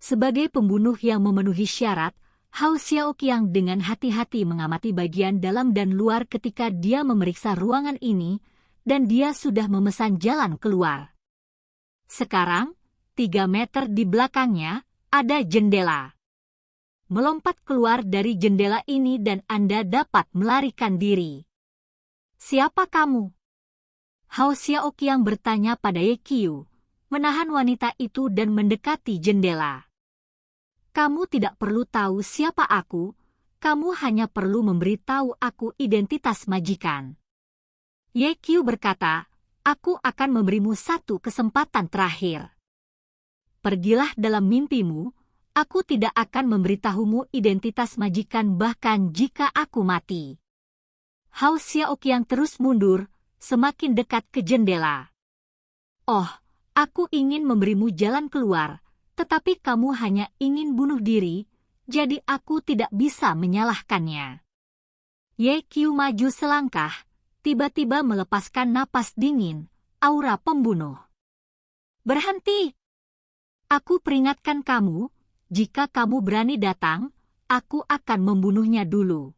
Sebagai pembunuh yang memenuhi syarat, Hao Xiaoqiang dengan hati-hati mengamati bagian dalam dan luar ketika dia memeriksa ruangan ini, dan dia sudah memesan jalan keluar. Sekarang, 3 meter di belakangnya, ada jendela. Melompat keluar dari jendela ini dan Anda dapat melarikan diri. Siapa kamu? Hao Xiaoqiang bertanya pada Ye Qiu, menahan wanita itu dan mendekati jendela. Kamu tidak perlu tahu siapa aku, kamu hanya perlu memberitahu aku identitas majikan. Ye Qiu berkata, aku akan memberimu satu kesempatan terakhir. Pergilah dalam mimpimu, aku tidak akan memberitahumu identitas majikan bahkan jika aku mati. Hao Xiaoqiang terus mundur, semakin dekat ke jendela. Oh, aku ingin memberimu jalan keluar, tetapi kamu hanya ingin bunuh diri, jadi aku tidak bisa menyalahkannya. Ye Qiu maju selangkah, tiba-tiba melepaskan napas dingin, aura pembunuh. Berhenti! Aku peringatkan kamu, jika kamu berani datang, aku akan membunuhnya dulu.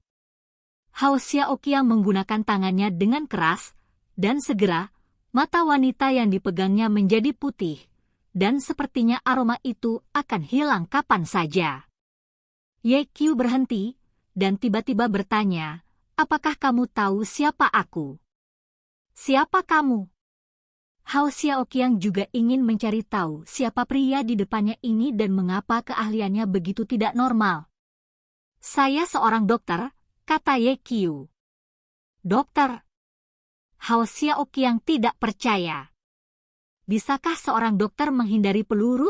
Hao Xiaoqiang menggunakan tangannya dengan keras, dan segera, mata wanita yang dipegangnya menjadi putih, dan sepertinya aroma itu akan hilang kapan saja. Ye Qiu berhenti, dan tiba-tiba bertanya, apakah kamu tahu siapa aku? Siapa kamu? Hao Xiaoqiang juga ingin mencari tahu siapa pria di depannya ini dan mengapa keahliannya begitu tidak normal. Saya seorang dokter, kata Ye Qiu. Dokter? Hao Xiaoqiang tidak percaya. Bisakah seorang dokter menghindari peluru?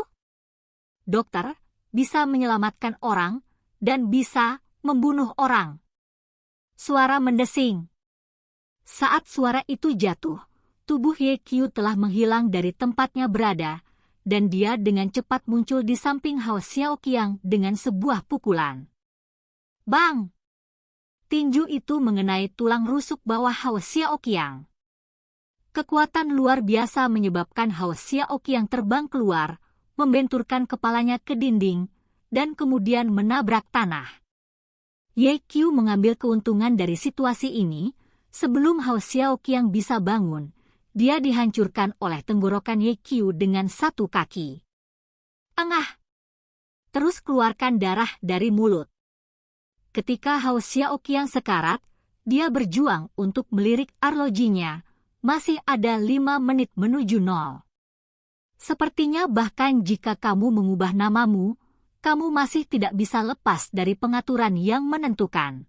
Dokter bisa menyelamatkan orang dan bisa membunuh orang. Suara mendesing. Saat suara itu jatuh, tubuh Ye Qiu telah menghilang dari tempatnya berada, dan dia dengan cepat muncul di samping Hao Xiaoqiang dengan sebuah pukulan. Bang! Tinju itu mengenai tulang rusuk bawah Hao Xiaoqiang. Kekuatan luar biasa menyebabkan Hao Xiaoqiang terbang keluar, membenturkan kepalanya ke dinding, dan kemudian menabrak tanah. Ye Qiu mengambil keuntungan dari situasi ini. Sebelum Hao Xiaoqiang bisa bangun, dia dihancurkan oleh tenggorokan Ye Qiu dengan satu kaki. Engah! Terus keluarkan darah dari mulut. Ketika Hao Xiaoqiang sekarat, dia berjuang untuk melirik arlojinya. Masih ada 5 menit menuju 0. Sepertinya bahkan jika kamu mengubah namamu, kamu masih tidak bisa lepas dari pengaturan yang menentukan.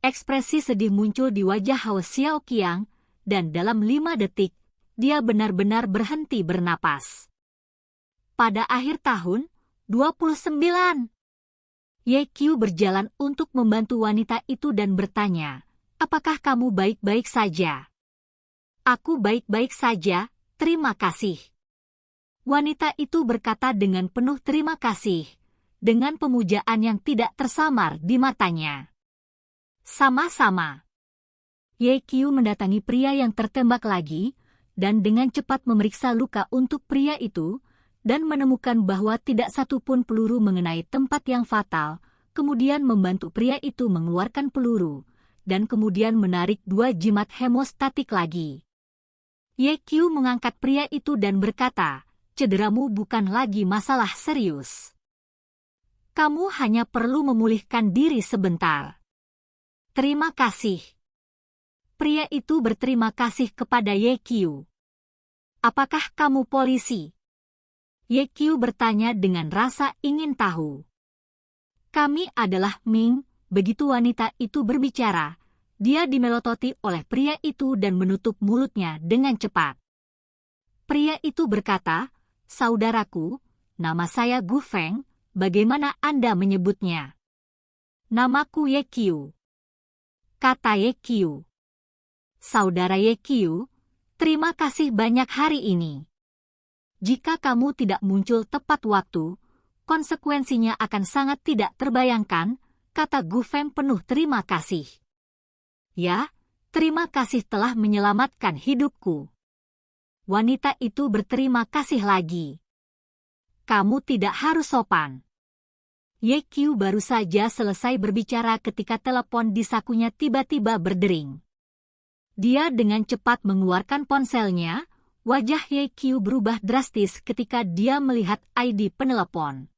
Ekspresi sedih muncul di wajah Hao Xiaoqiang, dan dalam 5 detik, dia benar-benar berhenti bernapas. Pada akhir tahun 29, Ye Qiu berjalan untuk membantu wanita itu dan bertanya, apakah kamu baik-baik saja? Aku baik-baik saja, terima kasih. Wanita itu berkata dengan penuh terima kasih, dengan pemujaan yang tidak tersamar di matanya. Sama-sama. Ye Qiu mendatangi pria yang tertembak lagi, dan dengan cepat memeriksa luka untuk pria itu, dan menemukan bahwa tidak satu pun peluru mengenai tempat yang fatal, kemudian membantu pria itu mengeluarkan peluru, dan kemudian menarik 2 jimat hemostatik lagi. Ye Qiu mengangkat pria itu dan berkata, cederamu bukan lagi masalah serius. Kamu hanya perlu memulihkan diri sebentar. Terima kasih. Pria itu berterima kasih kepada Ye Qiu. Apakah kamu polisi? Ye Qiu bertanya dengan rasa ingin tahu. Kami adalah Ming, begitu wanita itu berbicara. Dia dimelototi oleh pria itu dan menutup mulutnya dengan cepat. Pria itu berkata, saudaraku, nama saya Gu Feng, bagaimana Anda menyebutnya? Namaku Ye Qiu. Kata Ye Qiu. Saudara Ye Qiu, terima kasih banyak hari ini. Jika kamu tidak muncul tepat waktu, konsekuensinya akan sangat tidak terbayangkan, kata Gu Feng penuh terima kasih. Ya, terima kasih telah menyelamatkan hidupku. Wanita itu berterima kasih lagi. Kamu tidak harus sopan. Ye Qiu baru saja selesai berbicara ketika telepon di sakunya tiba-tiba berdering. Dia dengan cepat mengeluarkan ponselnya, wajah Ye Qiu berubah drastis ketika dia melihat ID penelepon.